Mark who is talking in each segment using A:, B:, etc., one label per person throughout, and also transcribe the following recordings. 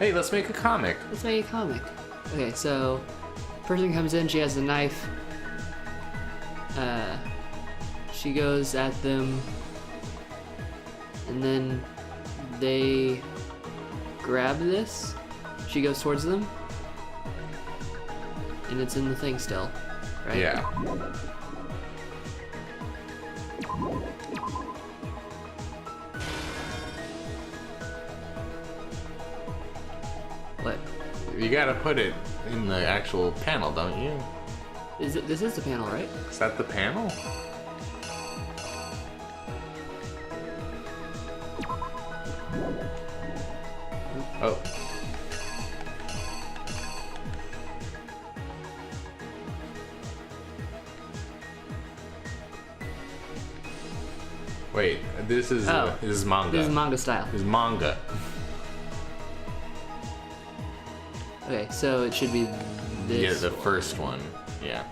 A: Hey, let's make a comic.
B: Let's make a comic. Okay, so person comes in, she has a knife. She goes at them, and then they grab this. She goes towards them, and it's in the thing still, right?
A: Yeah.
B: What?
A: You gotta put it in the actual panel, don't you?
B: This is the panel, right?
A: Is that the panel? Oh. Wait, this is manga.
B: This is manga style.
A: This is manga.
B: Okay, so it should be this.
A: Yeah, the
B: one.
A: first one. Yeah.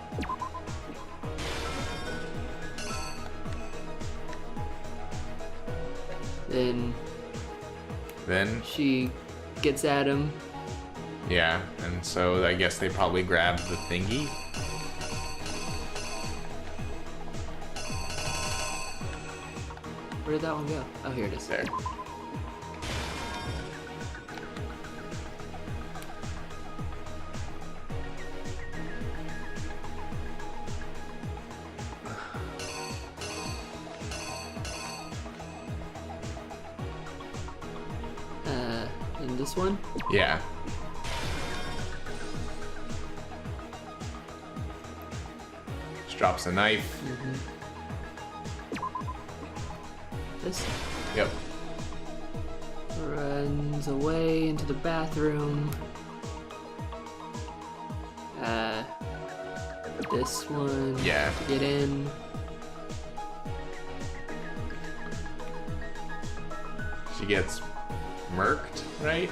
A: Then
B: she gets at him.
A: yeah, and so I guess they probably grabbed the thingy.
B: Where did that one go? Oh, here it is.
A: There.
B: And this one?
A: Yeah. Just drops a knife.
B: This
A: Yep.
B: runs away into the bathroom. This one.
A: Yeah.
B: Get in.
A: She gets murked, right?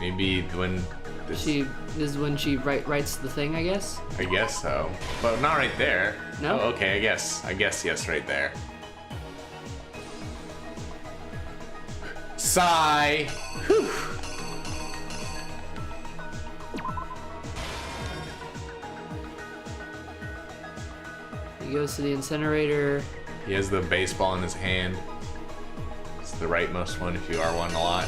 A: Maybe when this...
B: This is when she writes the thing, I guess.
A: I guess so. But not right there.
B: No?
A: Oh, okay, I guess yes, right there. Sigh!
B: Whew. He goes to the incinerator.
A: He has the baseball in his hand. It's the rightmost one if you are one a lot.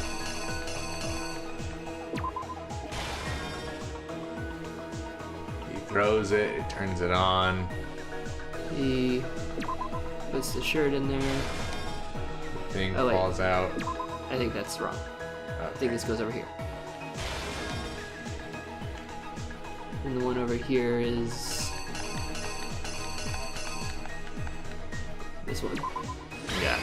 A: He throws it, it turns it on.
B: He puts the shirt in there.
A: The thing
B: Oh, wait.
A: falls out.
B: I think that's wrong. I think this goes over here. And the one over here is this one.
A: Yeah.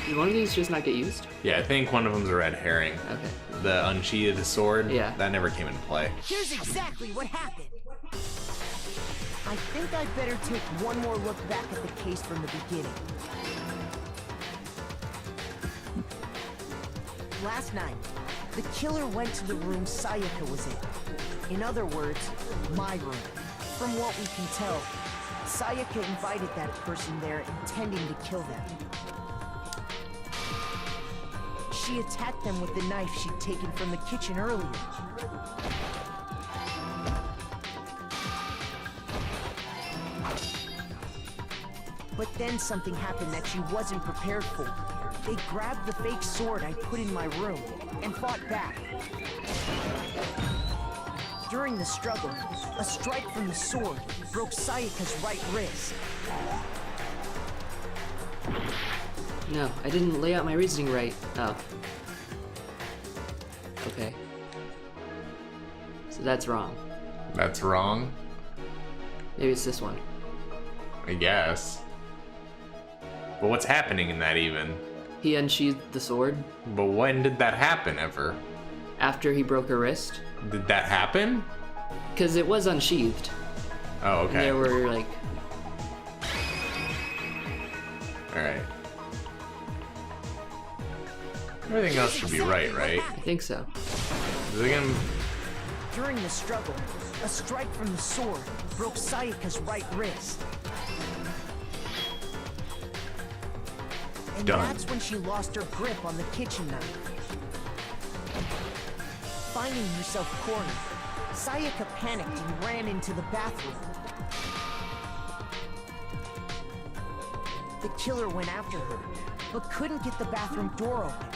B: Did one of these just not get used?
A: Yeah, I think one of them's a red herring.
B: Okay.
A: The unsheathed sword,
B: Yeah.
A: that never came into play.
C: Here's exactly what happened. I think I'd better take one more look back at the case from the beginning. Last night, the killer went to the room Sayaka was in. In other words, my room. From what we can tell, Sayaka invited that person there intending to kill them. She attacked them with the knife she'd taken from the kitchen earlier. But then something happened that she wasn't prepared for. They grabbed the fake sword I put in my room and fought back. During the struggle, a strike from the sword broke Sayaka's right wrist.
B: No, I didn't lay out my reasoning right. Oh. Okay. So that's wrong.
A: That's wrong,
B: Maybe it's this one.
A: I guess. But what's happening in that even?
B: He unsheathed the sword
A: But when did that happen ever?
B: after he broke her wrist.
A: Did that happen?
B: Because it was unsheathed.
A: Oh,
B: And
A: okay.
B: there were like...
A: Alright. Everything else should be right, right?
B: I think so.
A: Is it gonna...
C: During the struggle, a strike from the sword broke Sayaka's right wrist. And
A: Done.
C: that's when she lost her grip on the kitchen knife. Finding herself cornered, Sayaka panicked and ran into the bathroom. The killer went after her, but couldn't get the bathroom door open.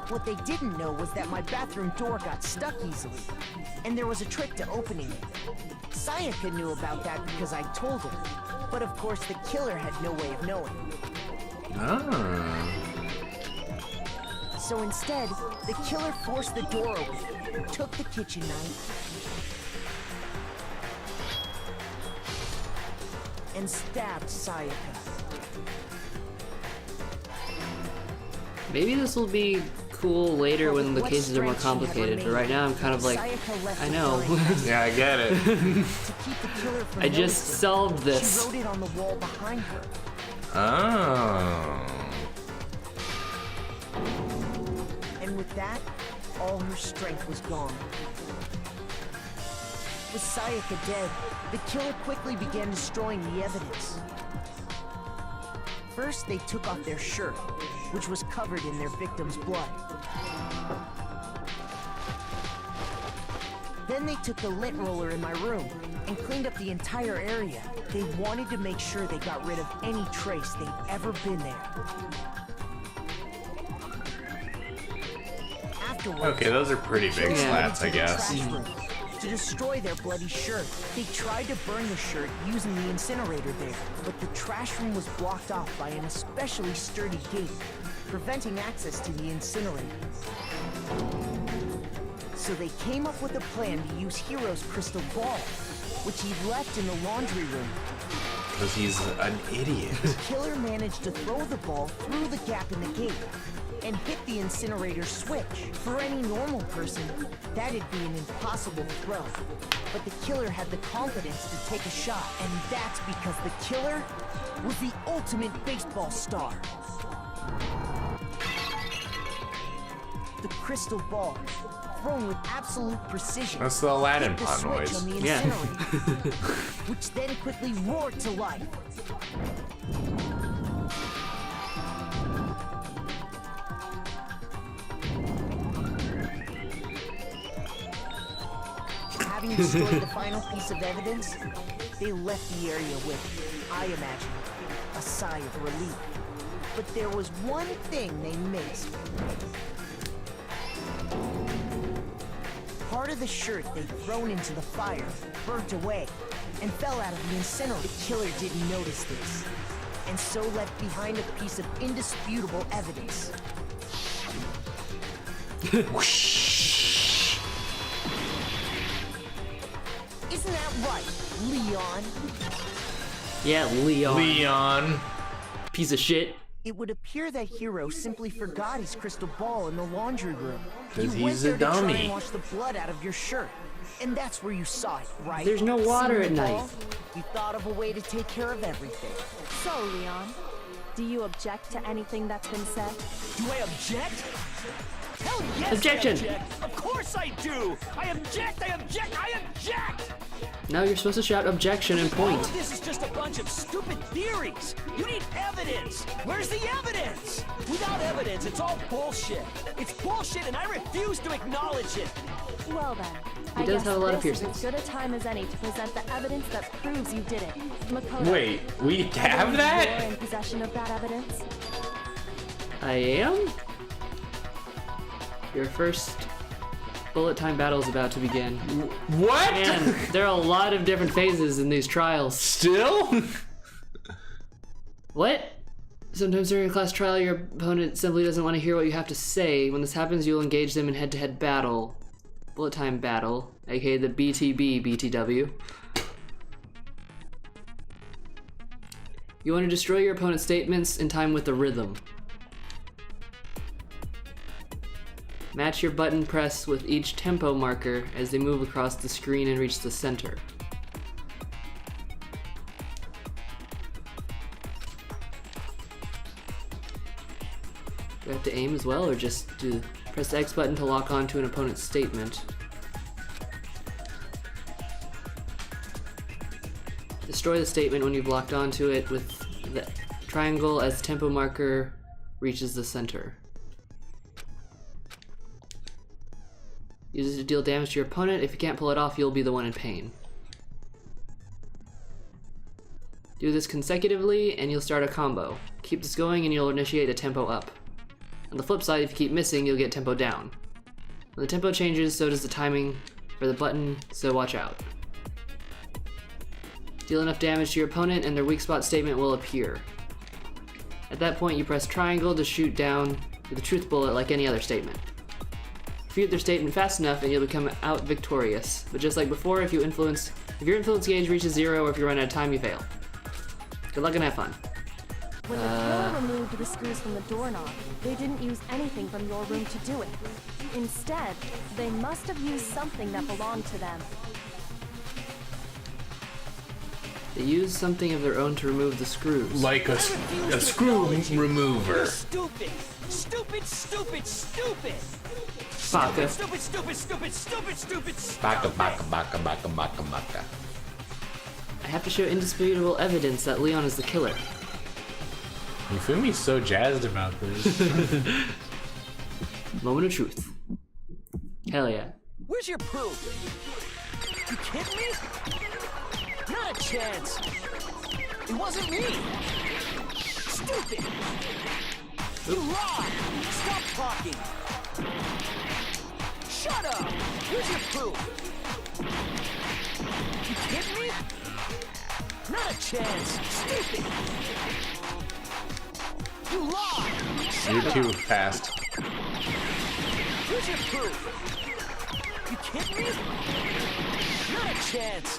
C: What they didn't know was that my bathroom door got stuck easily, and there was a trick to opening it. Sayaka knew about that because I told her, but of course the killer had no way of knowing.
A: Ah.
C: So instead, the killer forced the door open, took the kitchen knife, and stabbed Sayaka.
B: Maybe this will be cool later when the
C: What
B: cases are more
C: strength she had
B: complicated, but right now I'm kind of like,
C: Sayaka left
B: I
C: the
B: know.
C: killing message.
A: Yeah, I get it.
C: To keep the killer from
B: I just
C: noticing,
B: solved
C: she
B: this.
C: wrote it on the wall behind her.
A: Oh.
C: And with that, all her strength was gone. With Sayaka dead, the killer quickly began destroying the evidence. First, they took off their shirt, which was covered in their victim's blood. Then they took the lint roller in my room and cleaned up the entire area. They wanted to make sure they got rid of any trace they'd ever been there. Afterwards,
A: Okay, those are pretty big
B: Yeah.
A: slats, I guess.
C: To destroy their bloody shirt, they tried to burn the shirt using the incinerator there, but the trash room was blocked off by an especially sturdy gate, preventing access to the incinerator. So they came up with a plan to use Hero's crystal ball, which he'd left in the laundry room.
A: Because he's an idiot.
C: The killer managed to throw the ball through the gap in the gate and hit the incinerator switch. For any normal person, that'd be an impossible throw. But the killer had the confidence to take a shot, and that's because the killer was the ultimate baseball star. The crystal ball, thrown with absolute precision,
A: That's the Aladdin
C: hit the
A: pot
C: switch
A: noise.
C: on the
B: Yeah.
C: incinerator, which then quickly roared to life. Having destroyed the final piece of evidence, they left the area with, I imagine, a sigh of relief. But there was one thing they missed. Part of the shirt they'd thrown into the fire burnt away and fell out of the incinerator. The killer didn't notice this, and so left behind a piece of indisputable evidence. Isn't that right, Leon?
B: Yeah, Leon.
A: Leon.
B: Piece of shit.
C: It would appear that Hero simply forgot his crystal ball in the laundry room.
A: 'Cause
C: You
A: he's
C: went
A: a
C: there to try
A: dummy.
C: and wash the blood out of your shirt, and that's where you saw it, right?
B: There's no water
C: Seeing
B: at
C: the
B: night.
C: ball, you thought of a way to take care of everything.
D: So, Leon, do you object to anything that's been said?
E: Do I object? Hell yes,
B: Objection.
E: I object. Of course I do. I object, I object, I object.
B: Now you're supposed to shout objection and
E: All
B: point.
E: of this is just a bunch of stupid theories. You need evidence. Where's the evidence? Without evidence, it's all bullshit. It's bullshit and I refuse to acknowledge it.
D: Well then,
B: He
D: I
B: does
D: guess
B: have a lot of
D: this is
B: piercings.
D: as good a time as any to present the evidence that proves you did it. Makoto,
A: Wait, we have
D: you're
A: that?
D: in possession of that evidence?
B: I am? Your first bullet time battle is about to begin.
A: What?
B: And there are a lot of different phases in these trials.
A: Still?
B: What? Sometimes during a class trial, your opponent simply doesn't want to hear what you have to say. When this happens, you'll engage them in head-to-head battle. Bullet time battle, aka the BTB BTW. You want to destroy your opponent's statements in time with the rhythm. Match your button press with each tempo marker as they move across the screen and reach the center. Do I have to aim as well, or just do press the X button to lock onto an opponent's statement? Destroy the statement when you've locked onto it with the triangle as tempo marker reaches the center. Use it to deal damage to your opponent. If you can't pull it off, you'll be the one in pain. Do this consecutively and you'll start a combo. Keep this going and you'll initiate a tempo up. On the flip side, if you keep missing, you'll get tempo down. When the tempo changes, so does the timing for the button, so watch out. Deal enough damage to your opponent and their weak spot statement will appear. At that point, you press triangle to shoot down with a truth bullet like any other statement. Refute their statement fast enough and you'll become out victorious. But just like before, if your influence gauge reaches 0 or if you run out of time, you fail. Good luck and have fun.
D: When the killer removed the screws from the doorknob, they didn't use anything from your room to do it. Instead, they must have used something that belonged to them.
B: They used something of their own to remove the screws.
A: Like a screw remover.
E: Stupid! Stupid, stupid, stupid!
B: Baka.
E: Stupid, stupid, stupid, stupid, stupid,
A: Baka,
E: stupid!
A: baka, baka, baka, baka, baka.
B: I have to show indisputable evidence that Leon is the killer.
A: Yufumi's so jazzed about this.
B: Moment of truth. Hell yeah.
E: Where's your proof? You kidding me? Not a chance! It wasn't me! Stupid! You lied! Stop talking! Shut up! Where's your proof? You kidding me? Not a chance! Stupid! You lied! Shut
A: You're
E: up!
A: too fast.
E: Where's your proof? You kidding me? Not a chance!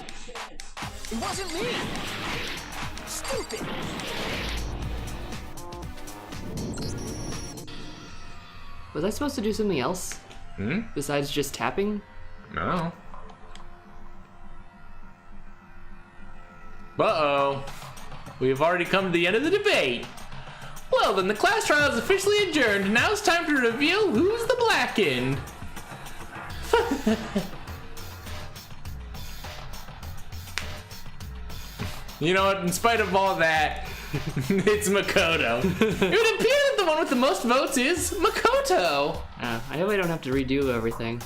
E: It wasn't me! Stupid!
B: Was I supposed to do something else? Besides just tapping?
A: No. Uh-oh. We have already come to the end of the debate. Well, then the class trial is officially adjourned, and now it's time to reveal who's the blackened. You know what, in spite of all that, it's Makoto. It would appear that the one with the most votes is Makoto.
B: I hope I don't have to redo everything.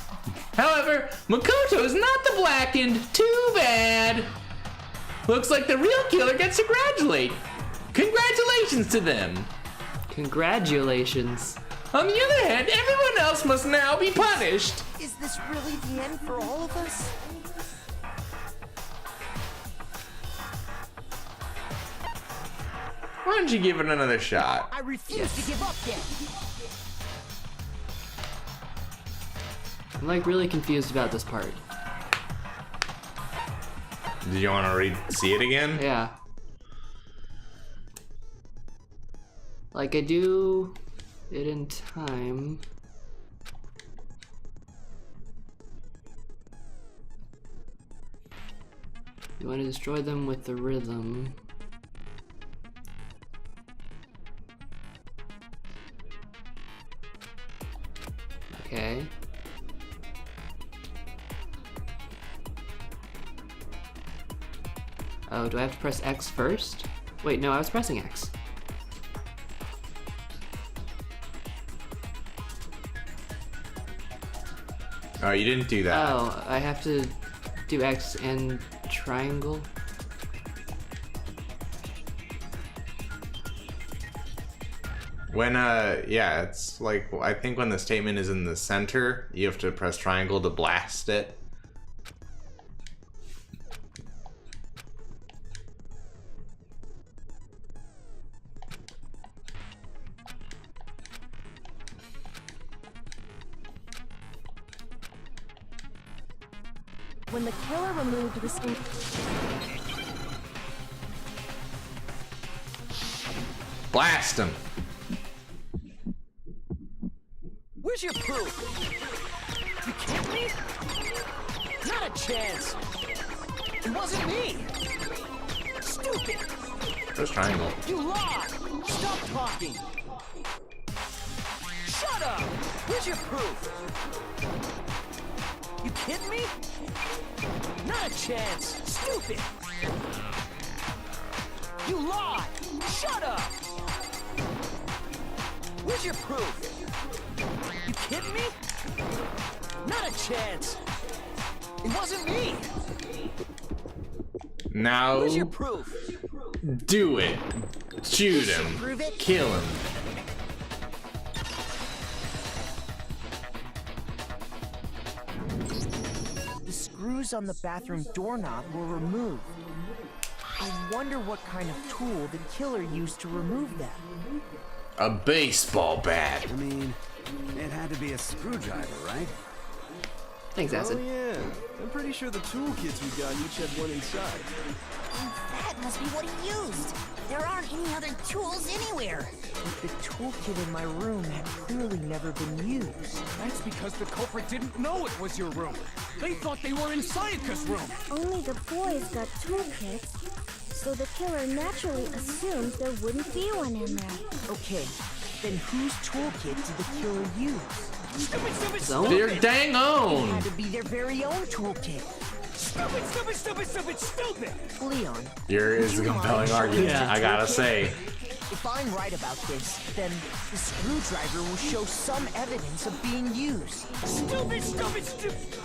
A: However, Makoto is not the blackened. Too bad. Looks like the real killer gets to congratulate. Congratulations to them.
B: Congratulations.
A: On the other hand, everyone else must now be punished.
C: Is this really the end for all of us?
A: Why don't you give it another shot?
E: I refuse to give up then!
B: I'm like really confused about this part.
A: Do you want to see it again?
B: Yeah. Like I do it in time. You want to destroy them with the rhythm. Okay. Oh, do I have to press X first? Wait, no, I was pressing X.
A: Oh, you didn't do that.
B: Oh, I have to do X and triangle?
A: When, yeah, it's like, I think when the statement is in the center, you have to press triangle to blast it.
D: When the killer removed the screws.
A: Blast him.
E: Where's your proof? You kidding me? Not a chance! It wasn't me! Stupid!
A: Press triangle.
E: You lied! Stop talking! Shut up! Where's your proof? You kidding me? Not a chance! Stupid! You lied! Shut up! Where's your proof? You kidding me? Not a chance. It wasn't me.
A: Now,
E: Where's your proof?
A: do it. Shoot
C: Prove
A: him.
C: it.
A: Kill him.
C: The screws on the bathroom doorknob were removed. I wonder what kind of tool the killer used to remove them.
A: A baseball bat.
F: I mean, it had to be a screwdriver, right?
B: Thanks, Acid.
G: Oh yeah, I'm pretty sure the toolkits we got each had one inside.
H: That must be what he used. There aren't any other tools anywhere.
C: But the toolkit in my room had clearly never been used.
E: That's because the culprit didn't know it was your room. They thought they were in Sayaka's room.
D: Only the boys got toolkits, so the killer naturally assumed there wouldn't be one in there.
C: Okay, then whose toolkit did the killer use?
E: Stupid, stupid,
B: Zone?
A: Their
E: stupid!
A: dang
C: It
A: own.
C: had to be their very own toolkit.
E: Stupid, stupid, stupid, stupid, stupid!
C: Leon,
A: Here is a compelling argument,
B: Yeah.
A: I gotta say.
C: if I'm right about this, then the screwdriver will show some evidence of being used.
E: Stupid, stupid, stupid!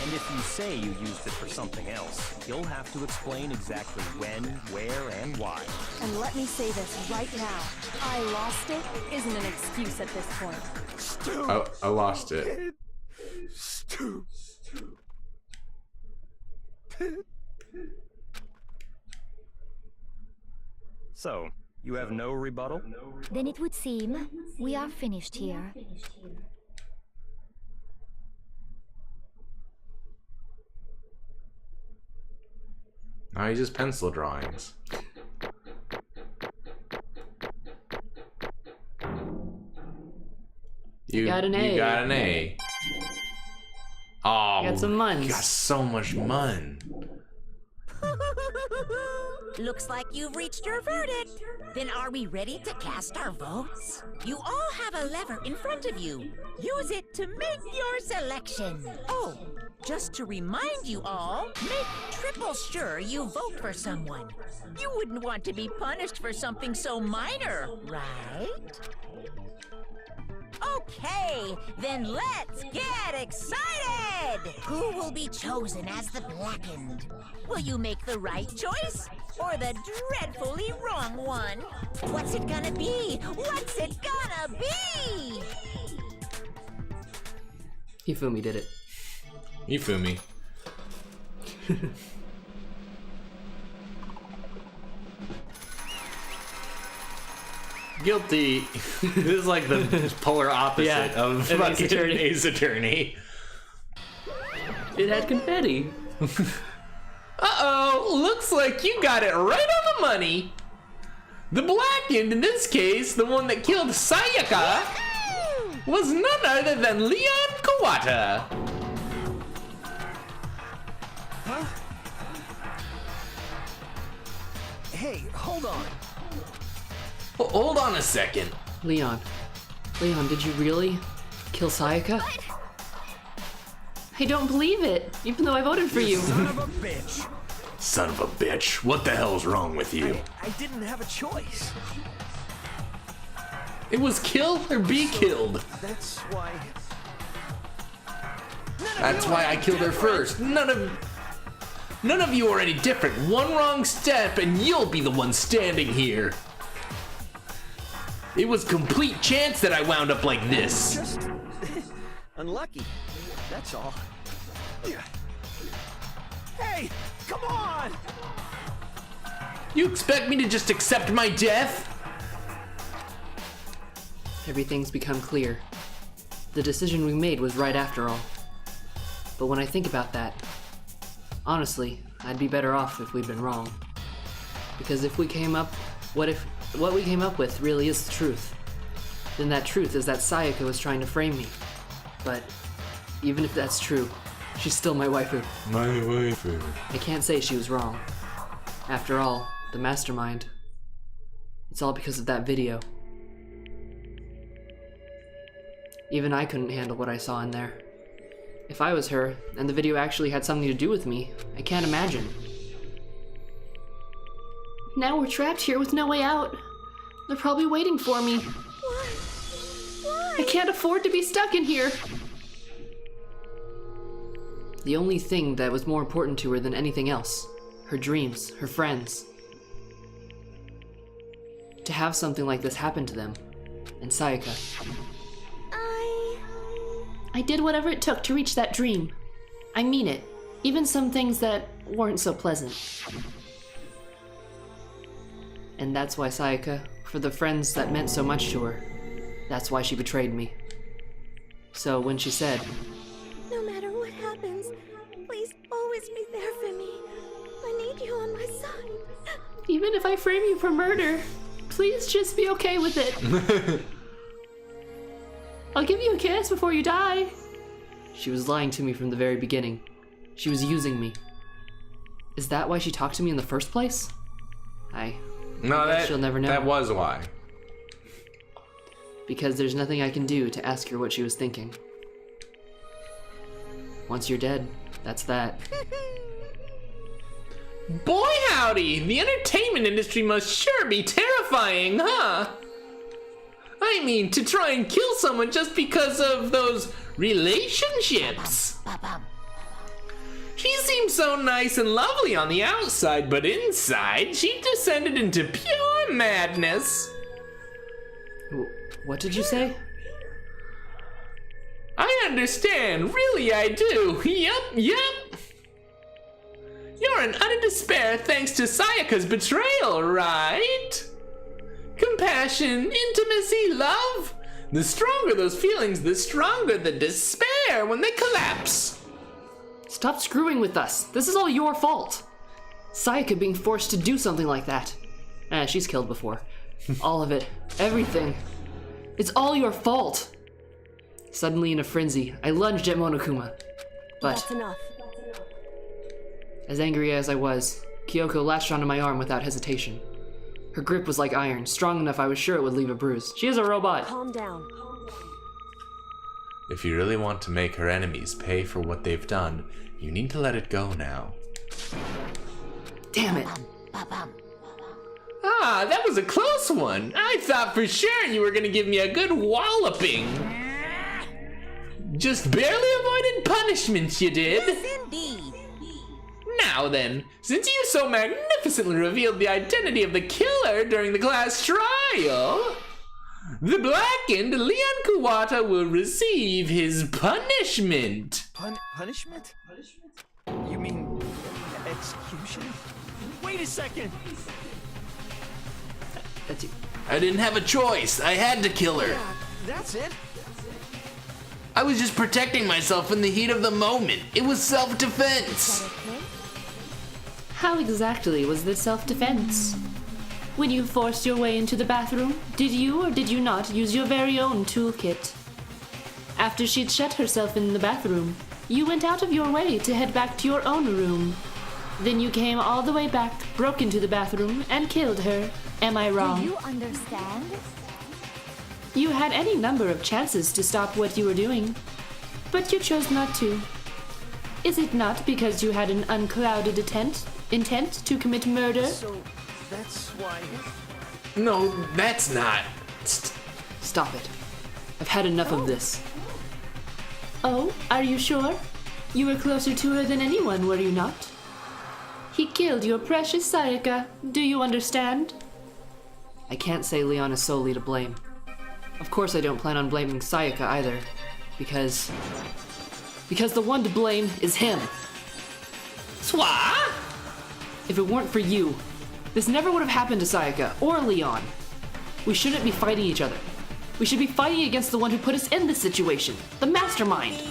I: And if you say you used it for something else, you'll have to explain exactly when, where, and why.
D: And let me say this right now. I lost it isn't an excuse at this point.
A: I lost it.
I: So, you have no rebuttal?
D: Then it would seem we are finished here.
A: Now he's just pencil drawings. You
B: got an A.
A: You got an A. Oh,
B: Got some muns.
A: you got so much mun.
H: Looks like you've reached your verdict. Then are we ready to cast our votes? You all have a lever in front of you. Use it to make your selection. Oh, just to remind you all, make triple sure you vote for someone. You wouldn't want to be punished for something so minor, right? Okay, then let's get excited! Who will be chosen as the Blackened? Will you make the right choice or the dreadfully wrong one? What's it gonna be? What's it gonna be?
B: Hifumi did it.
A: Ifumi. Guilty. This is like the polar opposite
B: Yeah,
A: of
B: of Ace
A: fucking
B: Attorney.
A: Ace Attorney.
B: It had confetti.
A: Uh-oh, looks like you got it right on the money. The Blackened, in this case, the one that killed Sayaka, was none other than Leon Kawata.
E: Hey, hold on.
A: Hold on a second.
B: Leon, did you really kill Sayaka? I don't believe it, even though I voted for you.
E: Son of a bitch.
A: Son of a bitch, what the hell's wrong with you?
E: I didn't have a choice.
A: It was kill or be killed.
E: That's why...
A: That's why I killed her first. None of you are any different. One wrong step and you'll be the one standing here. It was complete chance that I wound up like this.
E: Just... unlucky. That's all. Hey, come on!
A: You expect me to just accept my death?
B: Everything's become clear. The decision we made was right after all. But when I think about that, honestly, I'd be better off if we'd been wrong. Because if we came up, what we came up with really is the truth? Then that truth is that Sayaka was trying to frame me. But even if that's true, she's still my waifu.
A: My waifu.
B: I can't say she was wrong. After all, the mastermind. It's all because of that video. Even I couldn't handle what I saw in there. If I was her, and the video actually had something to do with me, I can't imagine. Now we're trapped here with no way out. They're probably waiting for me. I can't afford to be stuck in here. The only thing that was more important to her than anything else, her dreams, her friends. To have something like this happen to them, and Sayaka. I did whatever it took to reach that dream. I mean it, even some things that weren't so pleasant. And that's why Sayaka, for the friends that meant so much to her, that's why she betrayed me. So when she said,
D: No matter what happens, please always be there for me. I need you on my side.
B: even if I frame you for murder, please just be okay with it. I'll give you a kiss before you die. She was lying to me from the very beginning. She was using me. Is that why she talked to me in the first place? She'll never know.
A: That was why.
B: Because there's nothing I can do to ask her what she was thinking. Once you're dead, that's that.
A: Boy howdy, the entertainment industry must sure be terrifying, huh? I mean, to try and kill someone just because of those relationships. She seemed so nice and lovely on the outside, but inside, she descended into pure madness.
B: What did you say?
A: I understand, really I do. Yep. You're in utter despair thanks to Sayaka's betrayal, right? Compassion, intimacy, love. The stronger those feelings, the stronger the despair when they collapse.
B: Stop screwing with us. This is all your fault. Sayaka being forced to do something like that. She's killed before. All of it. Everything. It's all your fault. Suddenly in a frenzy, I lunged at Monokuma. But
D: That's enough.
B: as angry as I was, Kyoko latched onto my arm without hesitation. Her grip was like iron, strong enough I was sure it would leave a bruise. She is a robot.
D: Calm down.
A: If you really want to make her enemies pay for what they've done, you need to let it go now.
B: Damn it.
A: Ah, that was a close one. I thought for sure you were gonna give me a good walloping. Just barely avoided punishment, you did.
H: Yes, indeed.
A: Now then, since you so magnificently revealed the identity of the killer during the class trial, the blackened Leon Kuwata will receive his punishment.
E: Punishment? You mean execution? Wait a second!
B: That's you.
A: I didn't have a choice. I had to kill her.
E: Yeah, that's it.
A: I was just protecting myself in the heat of the moment. It was self-defense.
D: Okay?
B: How exactly was this self-defense? When you forced your way into the bathroom, did you or did you not use your very own toolkit? After she'd shut herself in the bathroom, you went out of your way to head back to your own room. Then you came all the way back, broke into the bathroom, and killed her. Am I wrong?
D: Do you understand?
B: You had any number of chances to stop what you were doing, but you chose not to. Is it not because you had an unclouded intent to commit murder?
E: So, that's why...
A: No, that's not.
B: Stop it. I've had enough of this. Oh, are you sure? You were closer to her than anyone, were you not? He killed your precious Sayaka. Do you understand? I can't say Leon is solely to blame. Of course I don't plan on blaming Sayaka either, because the one to blame is him.
A: Swa?
B: If it weren't for you, this never would have happened to Sayaka or Leon. We shouldn't be fighting each other. We should be fighting against the one who put us in this situation, the mastermind.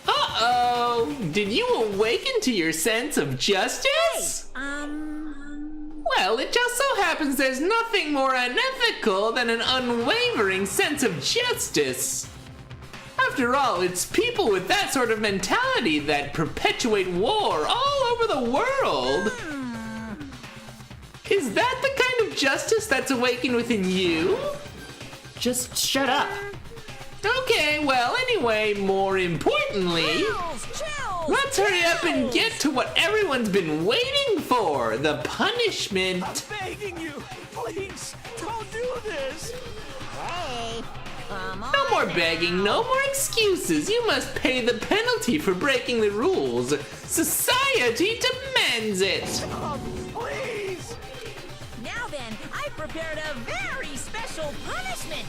A: Uh-oh! Did you awaken to your sense of justice? Well, it just so happens there's nothing more unethical than an unwavering sense of justice. After all, it's people with that sort of mentality that perpetuate war all over the world. Is that the kind of justice that's awakened within you?
B: Just shut up.
A: Okay, well, anyway, more importantly, let's hurry up and get to what everyone's been waiting for, the punishment.
E: I'm begging you, please, don't do this.
H: Hey, come on.
A: No more begging, no more excuses. You must pay the penalty for breaking the rules. Society demands it.
E: Please.
H: Now then, I prepared a very special punishment.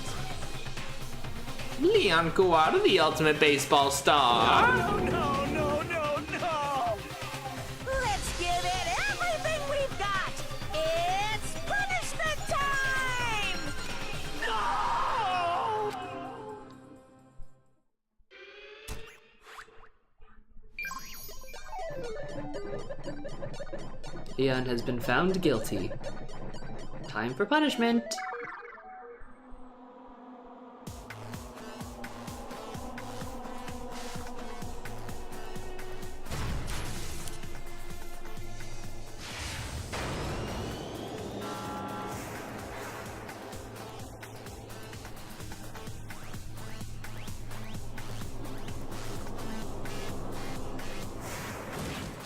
A: Leon Kawada, the ultimate baseball star.
E: No.
H: Let's give it everything we've got. It's punishment time.
E: No.
B: Leon has been found guilty. Time for punishment.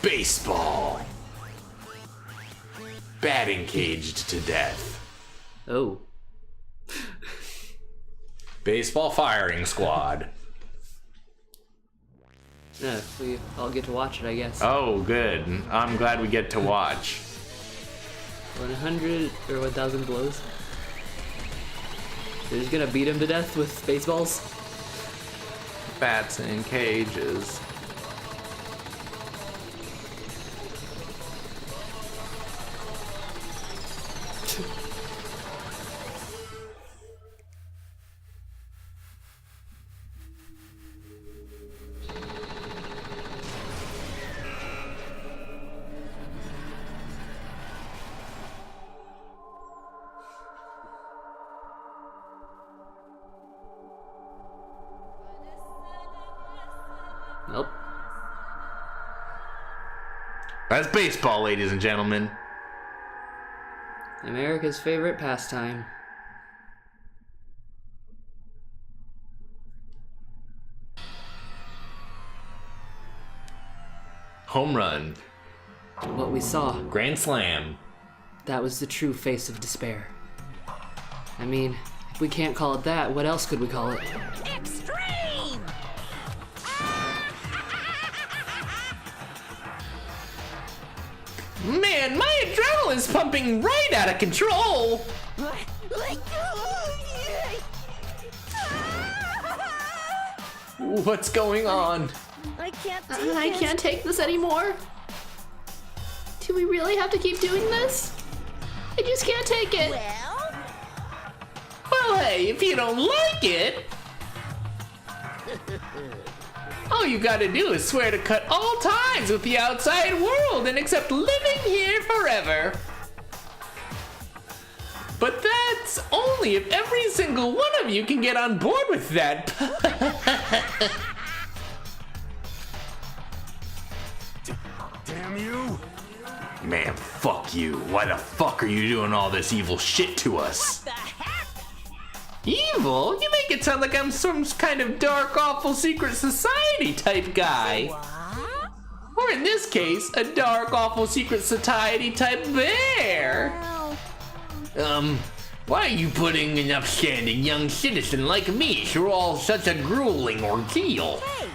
A: Baseball. Batting caged to death.
B: Oh.
A: Baseball firing squad.
B: We all get to watch it, I guess.
A: Oh, good. I'm glad we get to watch.
B: 100 or 1,000 blows. They're just gonna beat him to death with baseballs.
A: Bats in cages.
B: Nope.
A: That's baseball, ladies and gentlemen.
B: America's favorite pastime.
A: Home run.
B: What we saw,
A: Grand slam.
B: that was the true face of despair. I mean, if we can't call it that, what else could we call it?
H: Extreme.
A: Man, my adrenaline's pumping right out of control. What's going on?
D: I can't
B: I can't take this anymore. Do we really have to keep doing this? I just can't take it.
A: Well, hey, if you don't like it, all you gotta do is swear to cut all ties with the outside world and accept living here forever. But that's only if every single one of you can get on board with that.
F: Damn you!
A: Man, fuck you. Why the fuck are you doing all this evil shit to us?
H: The heck?
A: Evil? You make it sound like I'm some kind of dark, awful secret society type guy.
H: What?
A: Or in this case, a dark, awful secret society type bear. Why are you putting an upstanding young citizen like me through all such a grueling ordeal?
H: Hey,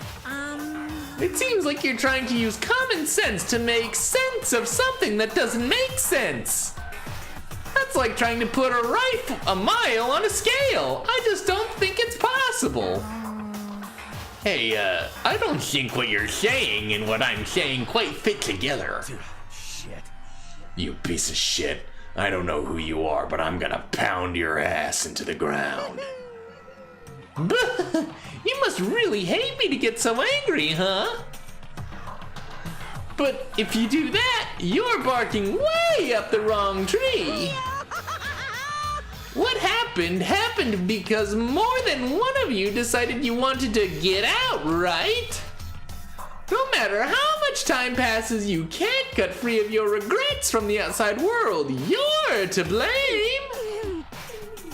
A: It seems like you're trying to use common sense to make sense of something that doesn't make sense. That's like trying to put a rifle a mile on a scale. I just don't think it's possible. Hey, I don't think what you're saying and what I'm saying quite fit together.
E: Shit.
A: You piece of shit. I don't know who you are, but I'm gonna pound your ass into the ground. You must really hate me to get so angry, huh? But if you do that, you're barking way up the wrong tree. What happened because more than one of you decided you wanted to get out, right? No matter how much time passes, you can't cut free of your regrets from the outside world. You're to blame.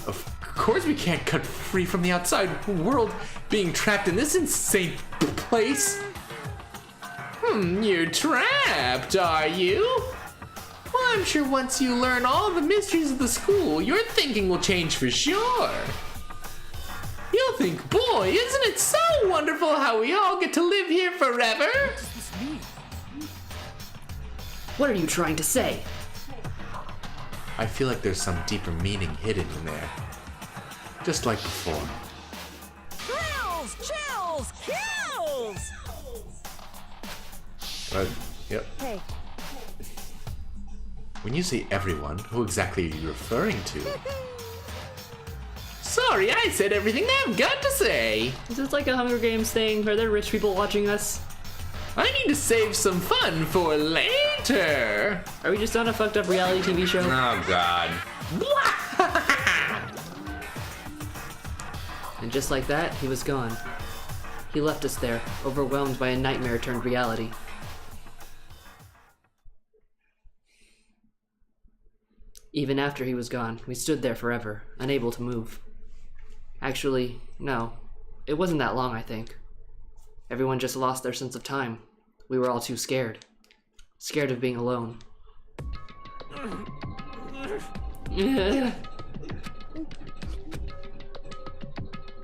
A: Of course we can't cut free from the outside world being trapped in this insane place. You're trapped, are you? I'm sure once you learn all the mysteries of the school, your thinking will change for sure. You'll think, boy, isn't it so wonderful how we all get to live here forever?
B: What are you trying to say?
A: I feel like there's some deeper meaning hidden in there. Just like before.
E: Thrills, chills, kills!
A: Yep.
D: Hey,
A: When you say everyone, who exactly are you referring to? Sorry, I said everything I've got to say.
B: Is this like a Hunger Games thing? Are there rich people watching us?
A: I need to save some fun for later.
B: Are we just on a fucked up reality TV show?
A: Oh, God.
B: And just like that, he was gone. He left us there, overwhelmed by a nightmare turned reality. Even after he was gone, we stood there forever, unable to move. Actually, no. It wasn't that long, I think. Everyone just lost their sense of time. We were all too scared. Scared of being alone.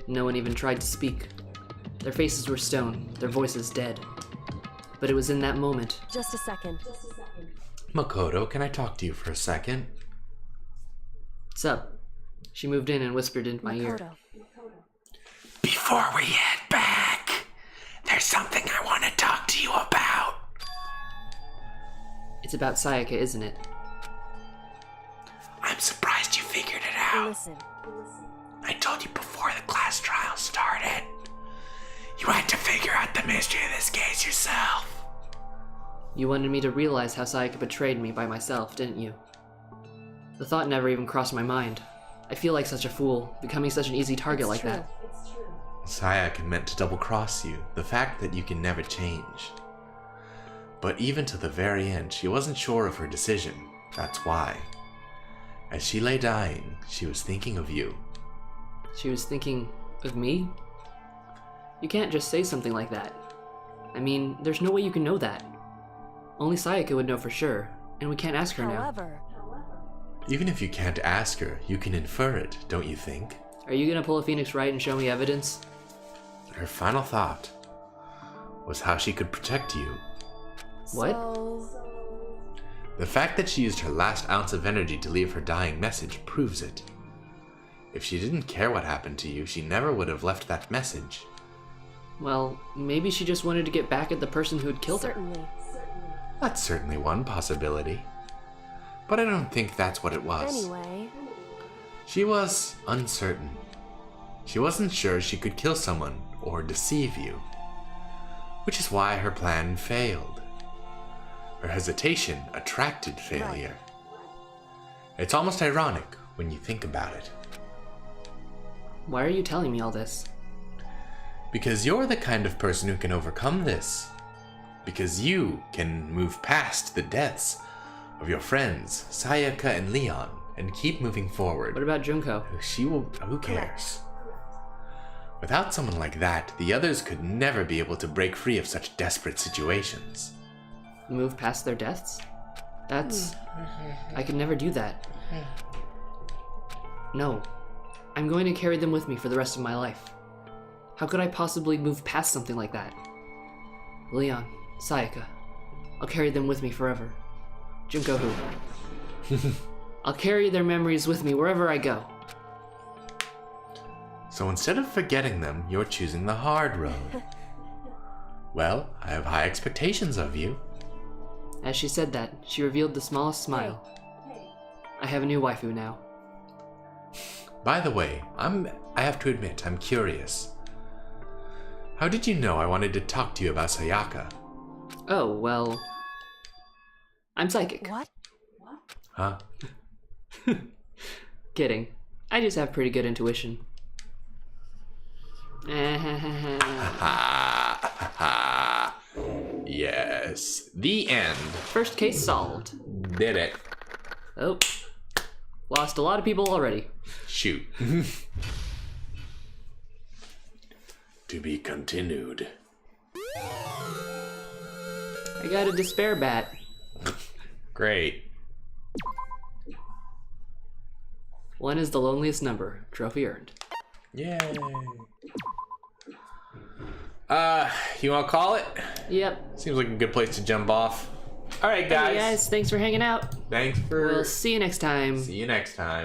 B: No one even tried to speak. Their faces were stone, their voices dead. But it was in that moment.
D: just a second.
A: Makoto, can I talk to you for a second?
B: What's up? She moved in and whispered into my ear.
D: Makoto.
F: Before we head back, there's something I want to talk to you about.
B: It's about Sayaka, isn't it?
F: I'm surprised you figured it out.
D: Listen,
F: I told you before the class trial started. You had to figure out the mystery of this case yourself.
B: You wanted me to realize how Sayaka betrayed me by myself, didn't you? The thought never even crossed my mind. I feel like such a fool, becoming such an easy target like
D: true.
B: that.
A: Sayaka meant to double-cross you, the fact that you can never change. But even to the very end, she wasn't sure of her decision. That's why. As she lay dying, she was thinking of you.
B: She was thinking of me? You can't just say something like that. I mean, there's no way you can know that. Only Sayaka would know for sure, and we can't ask her now.
D: however,
A: Even if you can't ask her, you can infer it, don't you think?
B: Are you gonna pull a Phoenix Wright and show me evidence?
A: Her final thought was how she could protect you.
B: What?
D: So,
A: The fact that she used her last ounce of energy to leave her dying message proves it. If she didn't care what happened to you, she never would have left that message.
B: Well, maybe she just wanted to get back at the person who'd killed her.
D: certainly.
A: That's certainly one possibility. But I don't think that's what it was.
D: Anyway,
A: She was uncertain. She wasn't sure she could kill someone or deceive you. Which is why her plan failed. Her hesitation attracted failure. It's almost ironic when you think about it.
B: Why are you telling me all this?
A: Because you're the kind of person who can overcome this. Because you can move past the deaths of your friends, Sayaka and Leon, and keep moving forward.
B: What about Junko?
A: She will. Who cares? Without someone like that, the others could never be able to break free of such desperate situations.
B: Move past their deaths? That's... I could never do that. No. I'm going to carry them with me for the rest of my life. How could I possibly move past something like that? Leon, Sayaka, I'll carry them with me forever. Junko who? I'll carry their memories with me wherever I go.
A: So instead of forgetting them, you're choosing the hard road. Well, I have high expectations of you.
B: As she said that, she revealed the smallest smile. I have a new waifu now.
A: By the way, I have to admit, I'm curious. How did you know I wanted to talk to you about Sayaka?
B: Oh, well... I'm psychic.
D: what?
A: Huh?
B: Kidding. I just have pretty good intuition.
A: Yes. The end.
B: First case solved.
A: Did it.
B: Oh. Lost a lot of people already.
A: Shoot. To be continued.
B: I got a despair bat.
A: Great.
B: 1 is the loneliest number. Trophy earned.
A: Yay. You want to call it?
B: Yep.
A: Seems like a good place to jump off. All right, guys.
B: Hey guys, thanks for hanging out.
A: Thanks for.
B: We'll see you next time.
A: See you next time.